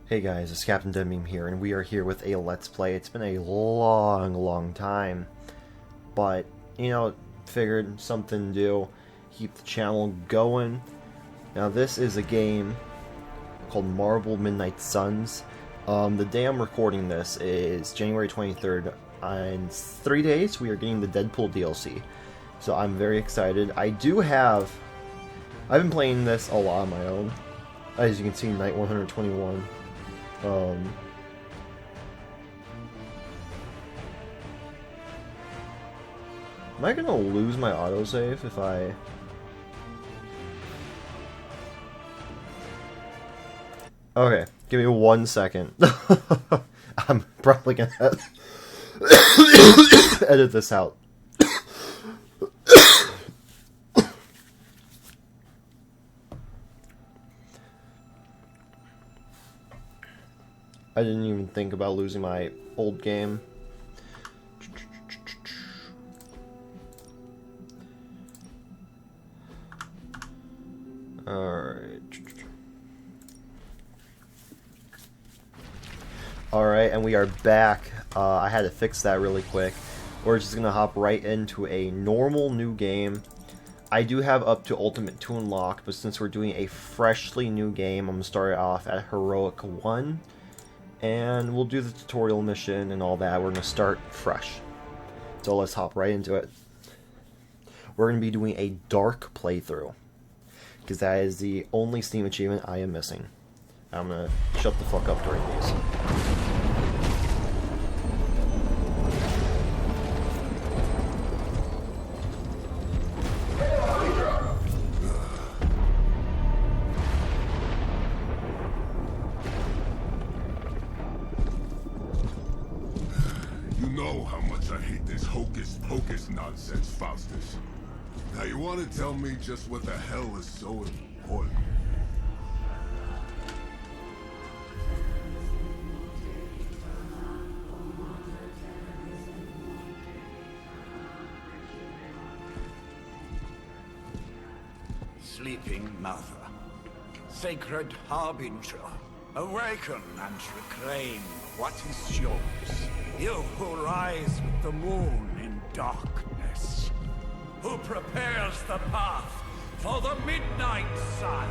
Hey guys, it's Captain Deadbeam here, and we are here with a Let's Play. It's been a long time, but, figured something to do, keep the channel going. Now this is a game called Marble Midnight Suns. The day I'm recording this is January 23rd. In 3 days, we are getting the Deadpool DLC, so I'm very excited. I've been playing this a lot on my own. As you can see, night 121. Am I gonna lose my autosave if I... Okay, give me 1 second. I'm probably gonna edit this out. I didn't even think about losing my old game. Alright, and we are back. I had to fix that really quick. We're just gonna hop right into a normal new game. I do have up to Ultimate 2 unlocked, but since we're doing a freshly new game, I'm gonna start it off at Heroic 1. And we'll do the tutorial mission and all that. We're going to start fresh. So let's hop right into it. We're going to be doing a dark playthrough, because that is the only Steam achievement I am missing. I'm going to shut the fuck up during these. Hocus nonsense, Faustus. Now you want to tell me just what the hell is so important? Sleeping Mother, sacred harbinger, awaken and reclaim what is yours. You who rise with the moon in darkness, who prepares the path for the midnight sun.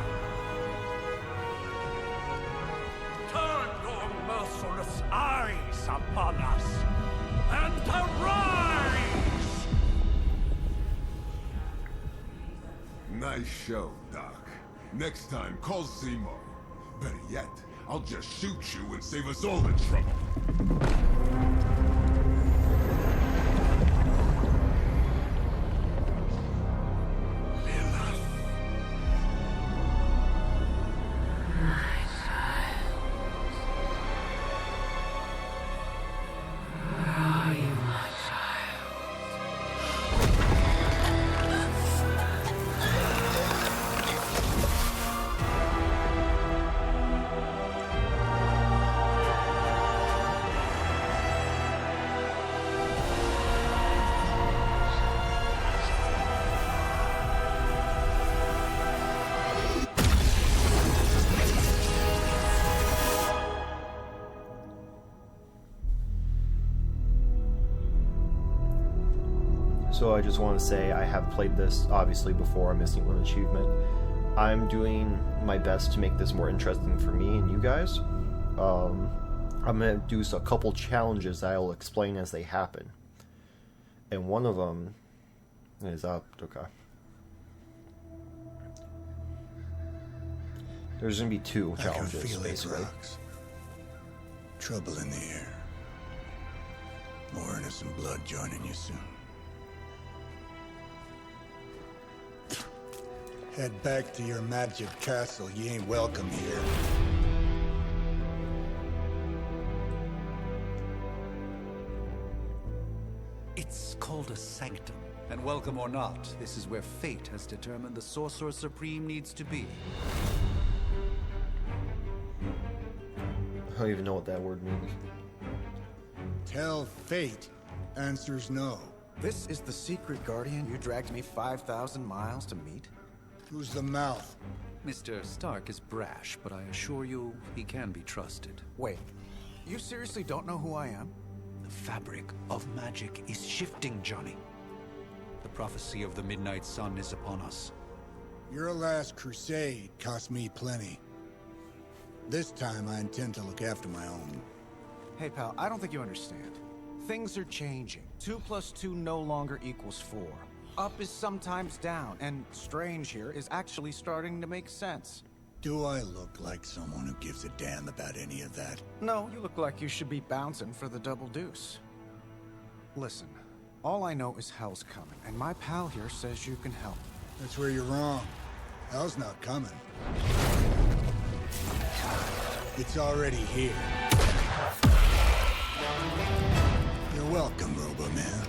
Turn your merciless eyes upon us and arise! Nice show, Doc. Next time, call Seymour. Better yet, I'll just shoot you and save us all the trouble. So I just want to say I have played this, obviously, before. I'm missing one achievement. I'm doing my best to make this more interesting for me and you guys. I'm going to do a couple challenges that I'll explain as they happen. And one of them is up. Okay. There's going to be 2 challenges, basically. Trouble in the air. More innocent blood joining you soon. Head back to your magic castle. You ain't welcome here. It's called a sanctum. And welcome or not, this is where fate has determined the Sorcerer Supreme needs to be. I don't even know what that word means. Tell fate. Answers no. This is the secret guardian you dragged me 5,000 miles to meet? Who's the mouth? Mr. Stark is brash, but I assure you he can be trusted. Wait, you seriously don't know who I am? The fabric of magic is shifting, Johnny. The prophecy of the Midnight Sun is upon us. Your last crusade cost me plenty. This time I intend to look after my own. Hey pal, I don't think you understand. Things are changing. 2 + 2 no longer equals 4. Up is sometimes down, and strange here is actually starting to make sense. Do I look like someone who gives a damn about any of that? No, you look like you should be bouncing for the double deuce. Listen, all I know is hell's coming, and my pal here says you can help. That's where you're wrong. Hell's not coming. It's already here. You're welcome, Robo-Man.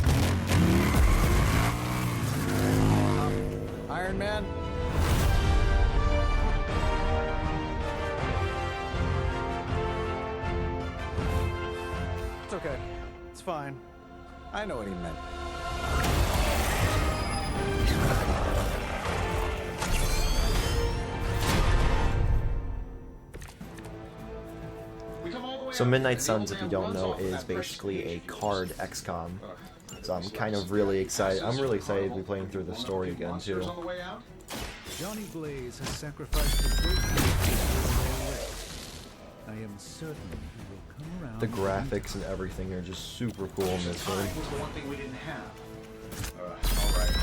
Iron Man? It's okay. It's fine. I know what he meant. So Midnight Suns, if you don't know, is basically a card XCOM. So I'm kind of really excited. I'm really excited to be playing through the story again too. Johnny Blaze has sacrificed a great deal. I am certain he will come around. The graphics and everything are just super cool in this game. Was the one thing we didn't have. All right.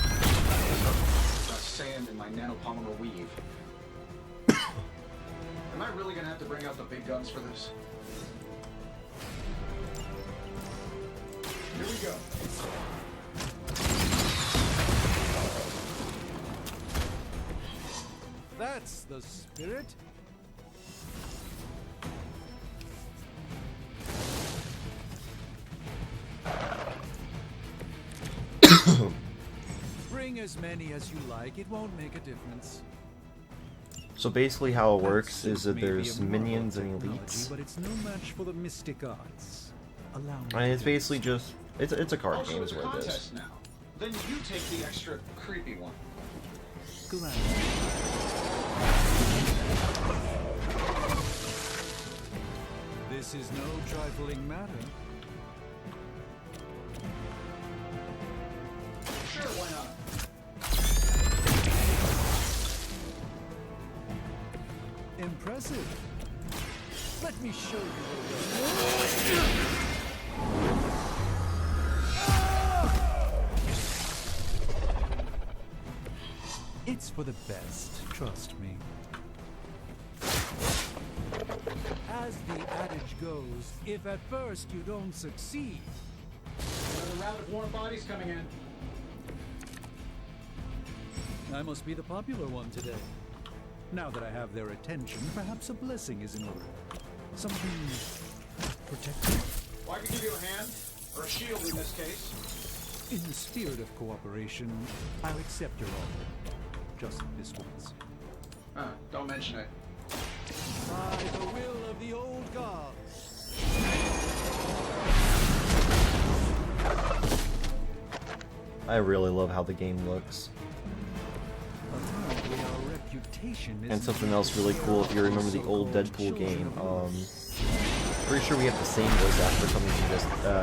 Got sand in my nanopolymer weave. Am I really gonna have to bring out the big guns for this? Here we go. That's the spirit. Bring as many as you like. It won't make a difference. So basically how it works is that there's minions and elites. But it's no match for the mystic arts. Allow me And it's to basically just it's a card Also, game it's is a what it is. contest now. Then you take the extra creepy one. Gladly. This is no trifling matter. Sure, why not? Impressive. Let me show you. It's for the best, trust me. As the adage goes, if at first you don't succeed, Another round of warm bodies coming in. I must be the popular one today. Now that I have their attention, perhaps a blessing is in order. Something protective. Well, I could give you a hand, or a shield in this case. In the spirit of cooperation, I'll accept your offer. Just this once. Don't mention it. By the will of the old gods. I really love how the game looks. Apparently our reputation is And something else really cool, if you remember the old Deadpool game, pretty sure we have the same voice actor coming from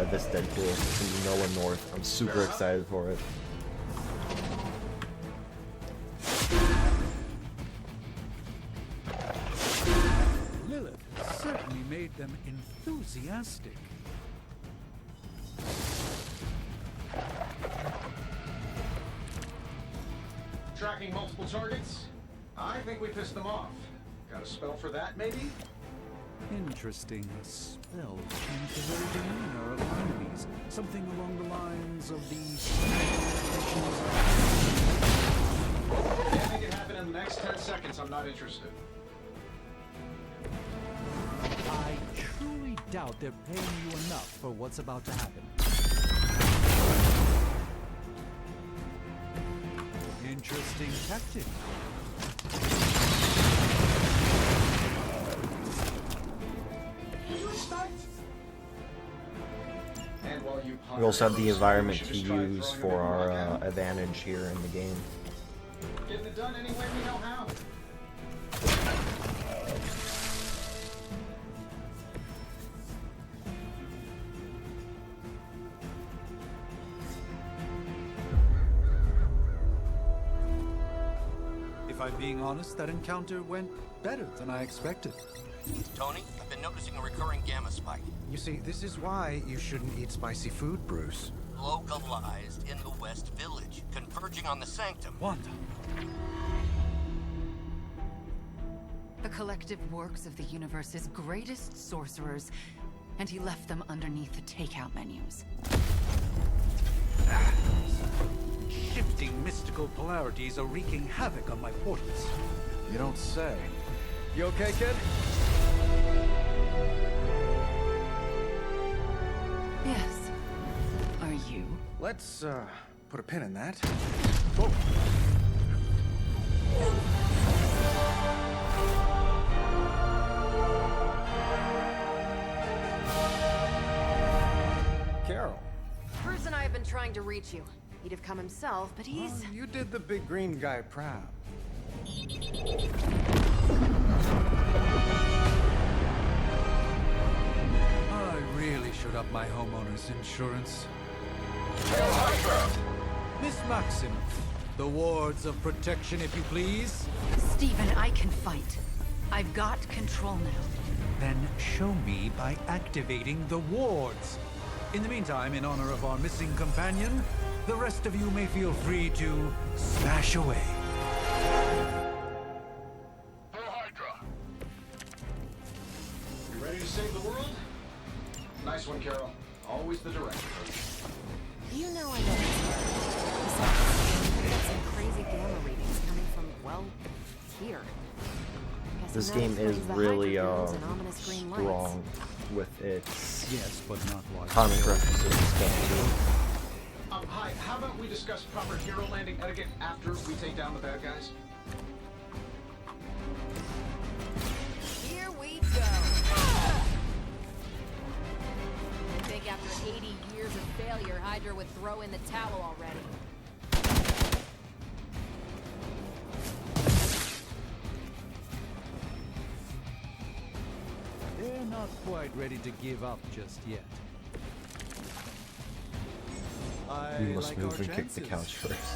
this Deadpool. It's gonna be Nolan North. I'm super excited for it. Lilith certainly made them enthusiastic. Tracking multiple targets? I think we pissed them off. Got a spell for that, maybe? Interesting. Spell changed the very demeanor of enemies. Something along the lines of the Can't make it happen in the next 10 seconds. I'm not interested. I truly doubt they're paying you enough for what's about to happen. Interesting tactic. And while you We also have the environment should to just try use throwing for a our rock out. advantage here in the game. Getting it done any way we know how. I'm being honest, that encounter went better than I expected. Tony, I've been noticing a recurring gamma spike. You see, this is why you shouldn't eat spicy food, Bruce. Localized in the West Village, converging on the Sanctum. Wanda. The collective works of the universe's greatest sorcerers, and he left them underneath the takeout menus. Shifting mystical polarities are wreaking havoc on my portals. You don't say. You okay, kid? Yes. Are you? Let's, put a pin in that. Whoa. Carol. Bruce and I have been trying to reach you. He'd have come himself, but he's... Oh, you did the big green guy proud. I really should up my homeowner's insurance. Miss Maximoff, the wards of protection, if you please. Stephen, I can fight. I've got control now. Then show me by activating the wards. In the meantime, in honor of our missing companion, the rest of you may feel free to smash away. For Hydra. You ready to save the world? Nice one, Carol. Always the direct approach. You know I don't Besides, we got some crazy gamma readings coming from, well, here. Guessing This that game is explains the really hydrogens and ominous green lights. strong with its Yes, but not large. comic references and stuff too. Hi, how about we discuss proper hero landing etiquette after we take down the bad guys? Here we go. I think after 80 years of failure, Hydra would throw in the towel already. They're not quite ready to give up just yet. We must move and kick the couch first.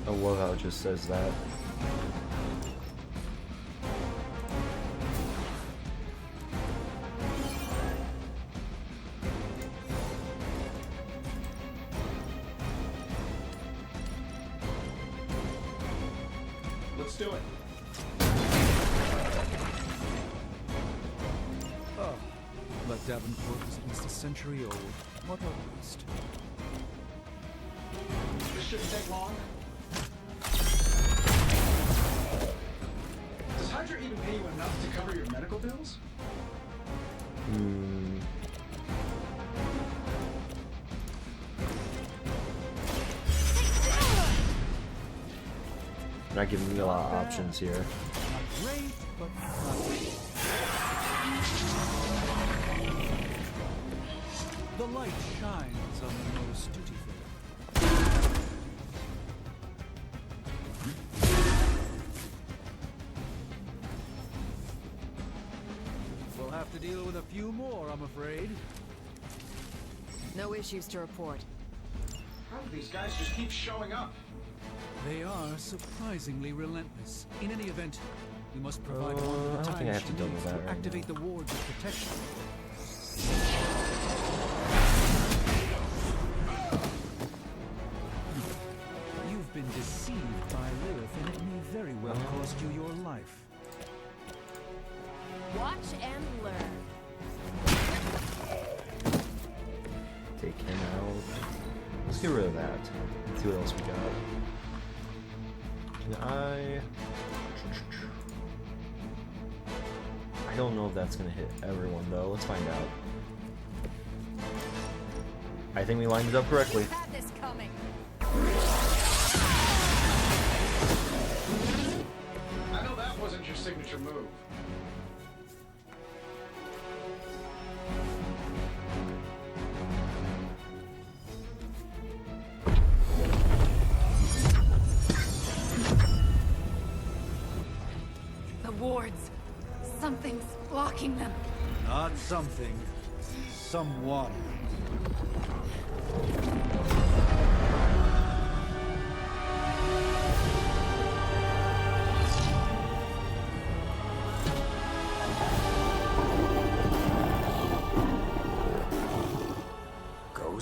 I love how it just says that. Let's do it. Oh, but Davenport is at least a century old. What a waste. This shouldn't take long. Does Hydra even pay you enough to cover your medical bills? Not giving me a lot of options here. Not great, but not great. The light shines on the most dutiful. We'll have to deal with a few more, I'm afraid. No issues to report. How do these guys just keep showing up? They are surprisingly relentless. In any event, we must provide one I at a don't time think I have to deal with that to right activate now. the wards of protection. You've been deceived by Lilith, and it may very well cost you your life. Watch and learn. Take him out. Let's get rid of that. Let's see what else we got. Can I don't know if that's gonna hit everyone though. Let's find out. I think we lined it up correctly. You've had this coming. I know that wasn't your signature move. The wards. Something's blocking them. Not something, someone.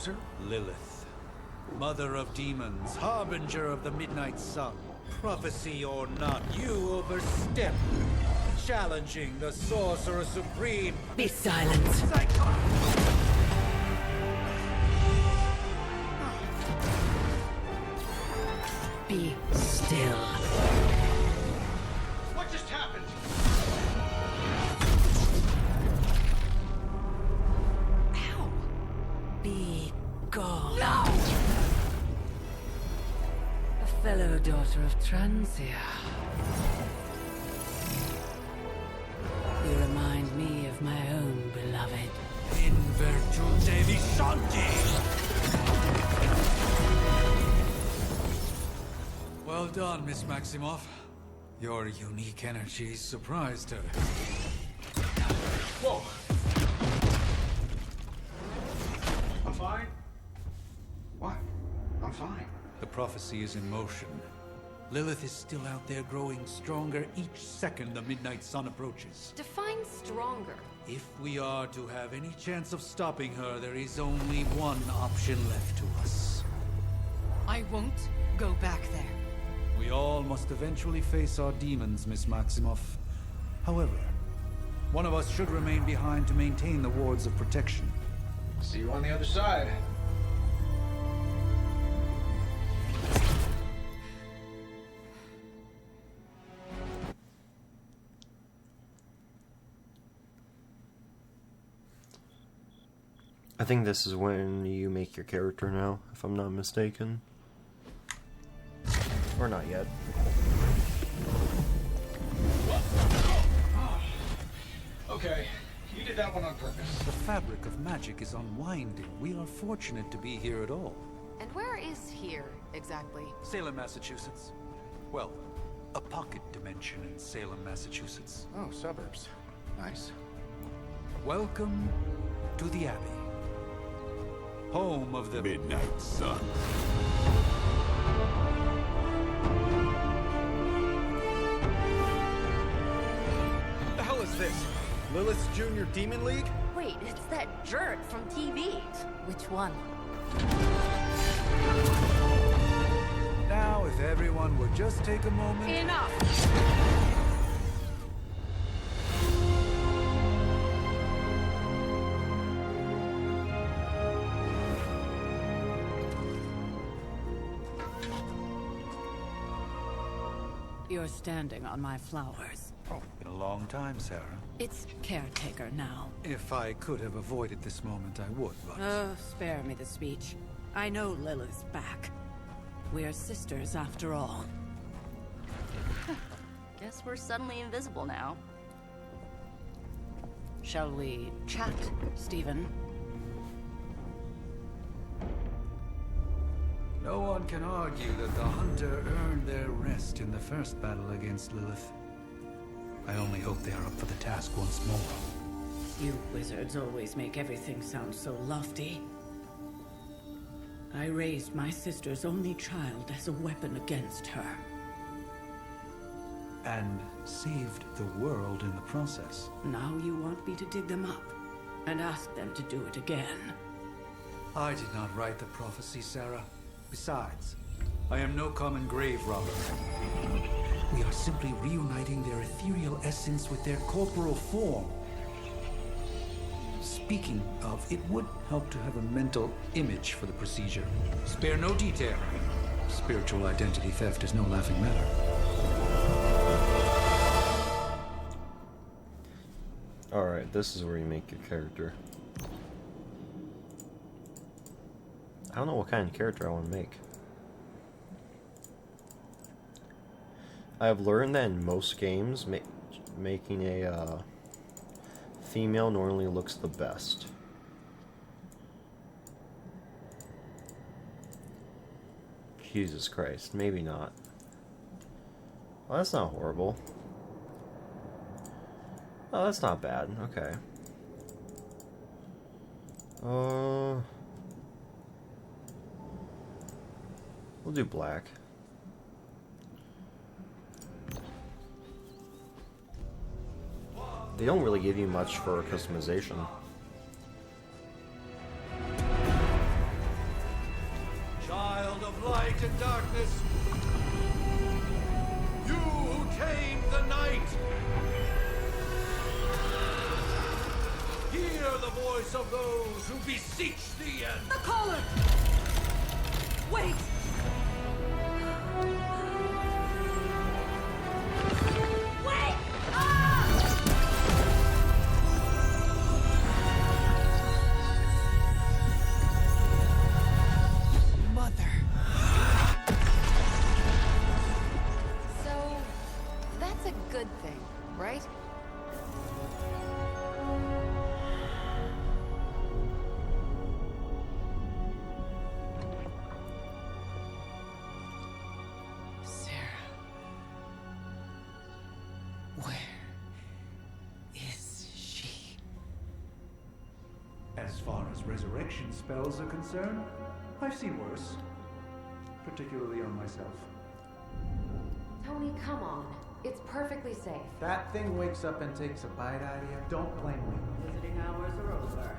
closer? Lilith, mother of demons, harbinger of the midnight sun. Prophecy or not, you overstep, challenging the Sorcerer Supreme. Be silent. Be still. What just happened? Ow. Be gone. No! A fellow daughter of Transia. You remind me of my own beloved. In virtute vishanti! Well done, Miss Maximoff. Your unique energy surprised her. Whoa! I'm fine. What? I'm fine. The prophecy is in motion. Lilith is still out there growing stronger each second the midnight sun approaches. Define stronger. If we are to have any chance of stopping her, there is only one option left to us. I won't go back there. We all must eventually face our demons, Miss Maximoff. However, one of us should remain behind to maintain the wards of protection. See you on the other side. I think this is when you make your character now, if I'm not mistaken. Or not yet. Okay, you did that one on purpose. The fabric of magic is unwinding. We are fortunate to be here at all. And where is here, exactly? Salem, Massachusetts. Well, a pocket dimension in Salem, Massachusetts. Oh, suburbs. Nice. Welcome to the Abbey. Home of the Midnight Sun. The hell is this? Lilith's Junior Demon League? Wait, it's that jerk from TV. Which one? Now, if everyone would just take a moment... Enough! You're standing on my flowers. Oh, been a long time, Sarah. It's caretaker now. If I could have avoided this moment, I would, but... Oh, spare me the speech. I know Lilith's back. We're sisters after all. Guess we're suddenly invisible now. Shall we chat, Stephen? No one can argue that the Hunter earned their rest in the first battle against Lilith. I only hope they are up for the task once more. You wizards always make everything sound so lofty. I raised my sister's only child as a weapon against her. And saved the world in the process. Now you want me to dig them up and ask them to do it again. I did not write the prophecy, Sarah. Besides, I am no common grave robber. We are simply reuniting their ethereal essence with their corporal form. Speaking of, it would help to have a mental image for the procedure. Spare no detail. Spiritual identity theft is no laughing matter. Alright, this is where you make your character. I don't know what kind of character I want to make. I've learned that in most games, making a female normally looks the best. Jesus Christ, maybe not. Well, that's not horrible. Oh, that's not bad. Okay. We'll do black. They don't really give you much for customization. light and darkness. You who tame the night. Hear the voice of those who beseech the end. The caller! Wait! Wait! Ah! Mother. So, that's a good thing, right? Sarah. Where is she? As far as resurrection spells are concerned, I've seen worse. Particularly on myself. Tony, come on. It's perfectly safe. That thing wakes up and takes a bite out of you. Don't blame me. Visiting hours are over.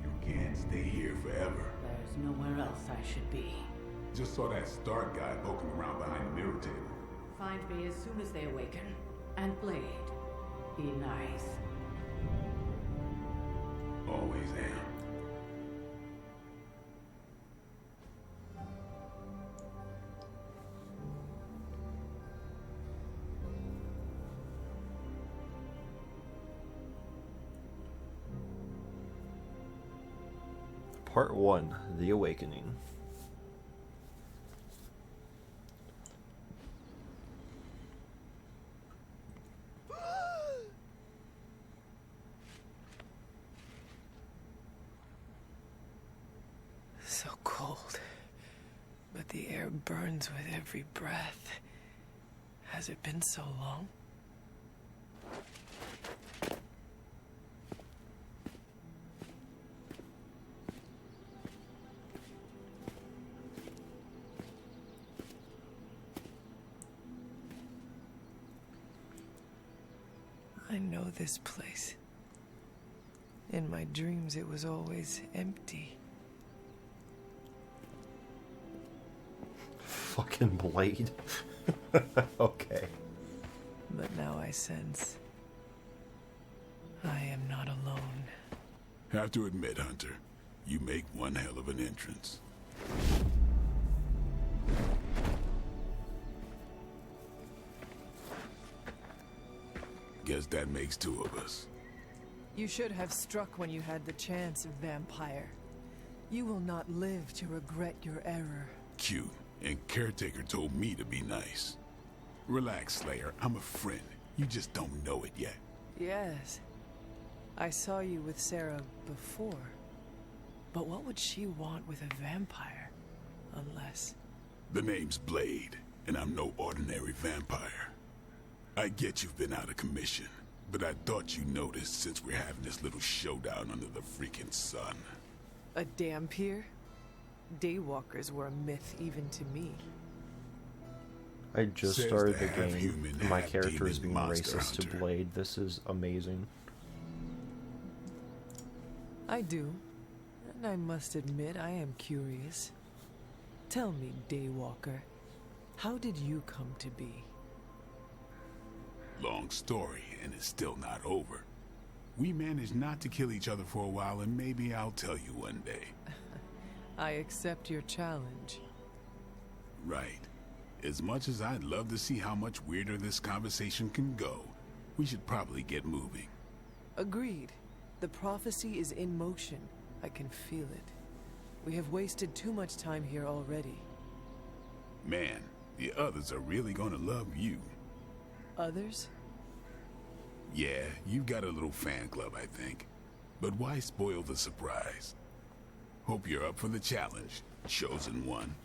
You can't stay here forever. There's nowhere else I should be. Just saw that Stark guy poking around behind the mirror table. Find me as soon as they awaken. And Blade, be nice. Always am. Part 1, The Awakening. So cold. But the air burns with every breath. Has it been so long? I know this place. In my dreams, it was always empty. Fucking Blade. Okay. But now I sense I am not alone. Have to admit, Hunter, you make one hell of an entrance. Guess that makes two of us. You should have struck when you had the chance, vampire. You will not live to regret your error. Cute. And Caretaker told me to be nice. Relax, Slayer. I'm a friend. You just don't know it yet. Yes. I saw you with Sarah before. But what would she want with a vampire? Unless... The name's Blade, and I'm no ordinary vampire. I get you've been out of commission, but I thought you noticed since we're having this little showdown under the freaking sun. A dampier? Daywalkers were a myth even to me. I just Says started the the game, half-human, and my character is being half-demon monster racist to hunter. Blade. This is amazing. I do. And I must admit, I am curious. Tell me, Daywalker, how did you come to be? Long story, and it's still not over. We managed not to kill each other for a while, and maybe I'll tell you one day. I accept your challenge. Right. As much as I'd love to see how much weirder this conversation can go, we should probably get moving. Agreed. The prophecy is in motion. I can feel it. We have wasted too much time here already. Man, the others are really gonna love you. Others? Yeah, you've got a little fan club, I think. But why spoil the surprise? Hope you're up for the challenge, Chosen One.